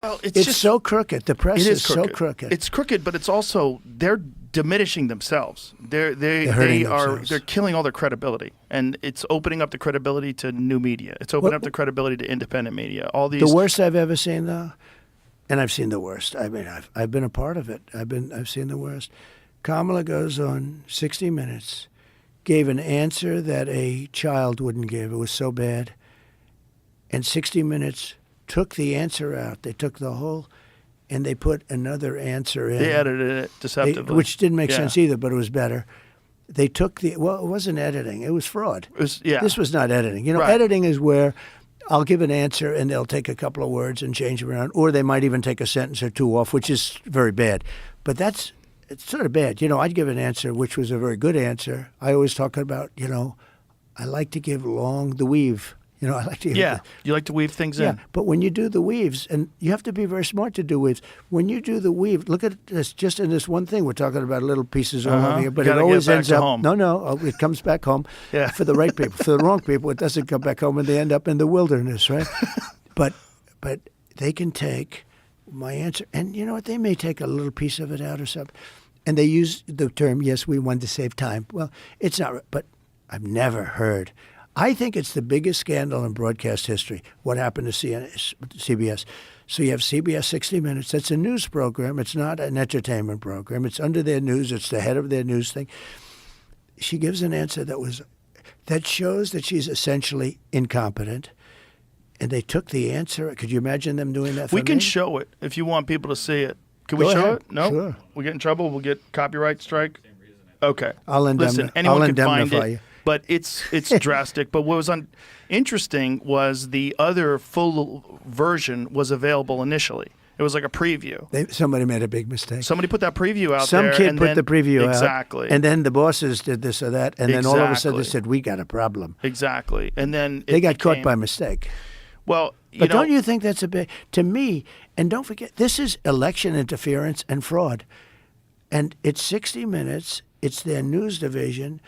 Well, it's just so crooked. The press is so crooked. It's crooked, but it's also they're diminishing themselves. They're killing all their credibility, and it's opening up the credibility to new media. It's opening up the credibility to independent media. All these. The worst I've ever seen, though, and I've seen the worst. I mean, I've been a part of it. I've seen the worst. Kamala goes on 60 Minutes, gave an answer that a child wouldn't give. It was so bad, and 60 Minutes took the answer out. They took the whole, and they put another answer in. They edited it deceptively. Which didn't make sense either, but it was better. They took it wasn't editing. It was fraud. This was not editing. Editing is where I'll give an answer and they'll take a couple of words and change them around, or they might even take a sentence or two off, which is very bad. But it's sort of bad. I'd give an answer which was a very good answer. I always talk about, I like to give long the weave. I like to. You like to weave things in. Yeah, but when you do the weaves, and you have to be very smart to do weaves. When you do the weave, look at this. Just in this one thing, we're talking about little pieces all over here, but it always ends up. Home. No, it comes back home. For the right people. For the wrong people, it doesn't come back home, and they end up in the wilderness, right? but they can take my answer, and you know what? They may take a little piece of it out or something, and they use the term, "Yes, we wanted to save time." Well, it's not. But I've never heard. I think it's the biggest scandal in broadcast history, what happened to CBS. So you have CBS 60 Minutes. That's a news program. It's not an entertainment program. It's under their news. It's the head of their news thing. She gives an answer that shows that she's essentially incompetent. And they took the answer. Could you imagine them doing that for me? We can show it if you want people to see it. Can we show it? No? Sure. We get in trouble? We'll get copyright strike? Okay. Listen, anyone can find it. But it's drastic. But what was interesting was the other full version was available initially. It was like a preview. Somebody made a big mistake. Somebody put that preview out there. Some kid put the preview out. Exactly. And then the bosses did this or that. And then all of a sudden they said, we got a problem. Exactly. And then they got caught by mistake. Well, but don't you think that's a big, to me, and don't forget, this is election interference and fraud. And it's 60 Minutes. It's their news division.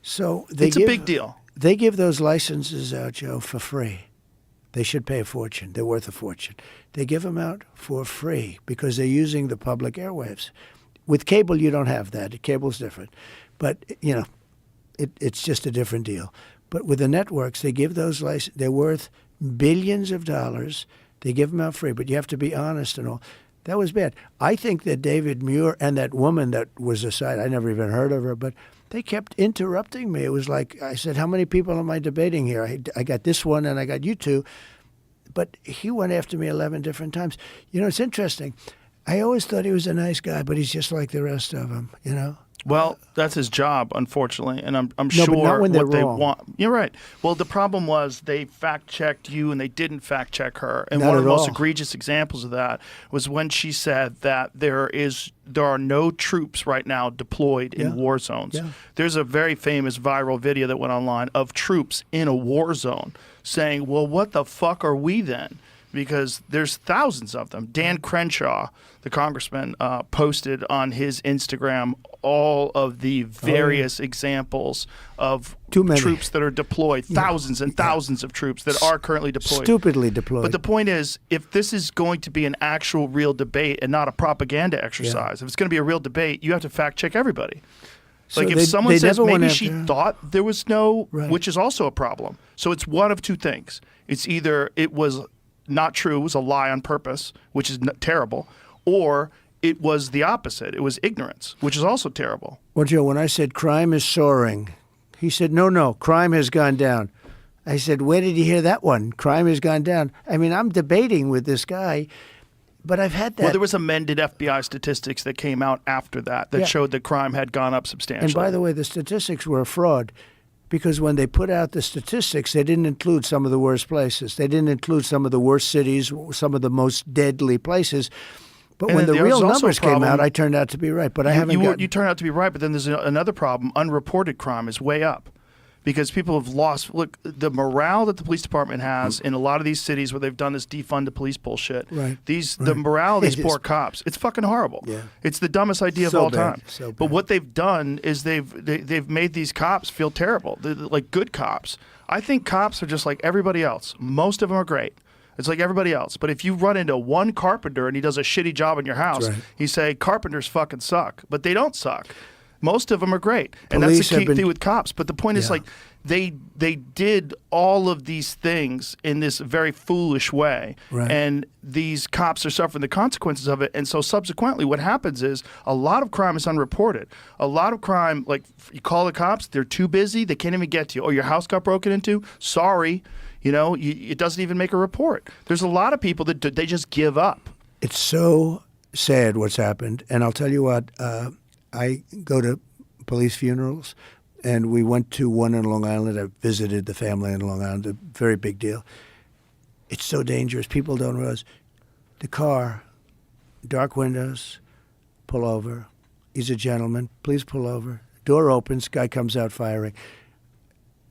So it's a big deal. They give those licenses out, Joe, for free. They should pay a fortune. They're worth a fortune. They give them out for free because they're using the public airwaves. With cable, you don't have that. Cable's different. But, it's just a different deal. But with the networks, they give those licenses. They're worth billions of dollars. They give them out free. But you have to be honest and all. That was bad. I think that David Muir and that woman that was aside, I never even heard of her, but they kept interrupting me. It was like, I said, how many people am I debating here? I got this one and I got you two. But he went after me 11 different times. It's interesting. I always thought he was a nice guy, but he's just like the rest of them, Well, that's his job, unfortunately, and I'm sure but not when what they wrong. want. You're right. Well, the problem was they fact-checked you and they didn't fact-check her. And not one of the most all. egregious examples of that was when she said that there are no troops right now deployed in war zones. Yeah. There's a very famous viral video that went online of troops in a war zone saying, well, what the fuck are we then? Because there's thousands of them. Dan Crenshaw, the congressman, posted on his Instagram all of the various examples of troops that are deployed, thousands and thousands of troops that are currently deployed. Stupidly deployed. But the point is, if this is going to be an actual real debate and not a propaganda exercise, if it's going to be a real debate, you have to fact check everybody. So if someone says maybe she after. thought there was no, Right. which is also a problem. So it's one of two things. It's either it was not true, it was a lie on purpose, which is terrible, or it was the opposite. It was ignorance, which is also terrible. Well, Joe, when I said crime is soaring, he said, no, crime has gone down. I said, where did you hear that one? Crime has gone down. I mean, I'm debating with this guy, but I've had that. Well, there was amended FBI statistics that came out after that showed that crime had gone up substantially. And by the way, the statistics were a fraud because when they put out the statistics, they didn't include some of the worst places. They didn't include some of the worst cities, some of the most deadly places. But when the real numbers came out, I turned out to be right. But you turned out to be right, but then there's another problem. Unreported crime is way up because people have lost. Look, the morale that the police department has in a lot of these cities where they've done this defund the police bullshit. Right. The morale of these poor cops, it's fucking horrible. Yeah. It's the dumbest idea of all time. So bad. But what they've done is they've made these cops feel terrible. They're like good cops. I think cops are just like everybody else. Most of them are great. It's like everybody else. But if you run into one carpenter and he does a shitty job in your house, right. you say carpenters fucking suck. But they don't suck. Most of them are great. And Police that's the have key been- thing with cops. But the point is, Yeah. like, they did all of these things in this very foolish way. Right. And these cops are suffering the consequences of it. And so subsequently what happens is a lot of crime is unreported. A lot of crime, like you call the cops, they're too busy, they can't even get to you. Oh, your house got broken into? Sorry. You know, it doesn't even make a report. There's a lot of people that they just give up. It's so sad what's happened. And I'll tell you what, I go to police funerals, and we went to one in Long Island. I visited the family in Long Island, a very big deal. It's so dangerous. People don't realize the car, dark windows, pull over. He's a gentleman. Please pull over. Door opens, guy comes out firing.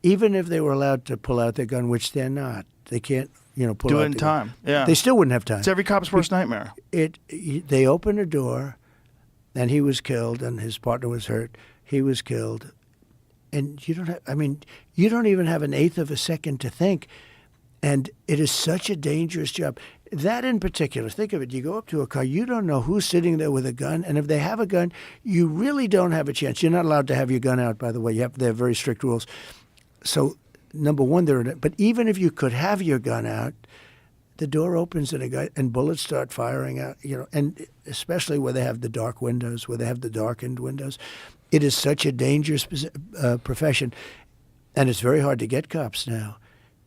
Even if they were allowed to pull out their gun, which they're not, they can't, pull Do out it in the gun. time. Yeah. They still wouldn't have time. It's every cop's worst nightmare. They opened a door, and he was killed, and his partner was hurt. He was killed. And you don't even have an eighth of a second to think. And it is such a dangerous job. That in particular, think of it. You go up to a car, you don't know who's sitting there with a gun. And if they have a gun, you really don't have a chance. You're not allowed to have your gun out, by the way. They have very strict rules. So, number one, but even if you could have your gun out, the door opens and bullets start firing out, and especially where they have the dark windows, where they have the darkened windows. It is such a dangerous profession, and it's very hard to get cops now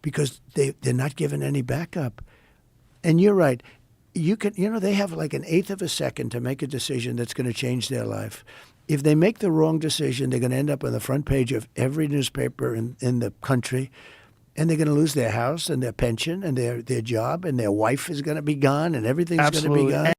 because they're not given any backup. And you're right. They have like an eighth of a second to make a decision that's going to change their life. If they make the wrong decision, they're going to end up on the front page of every newspaper in the country. And they're going to lose their house and their pension and their job, and their wife is going to be gone, and everything's going to be gone.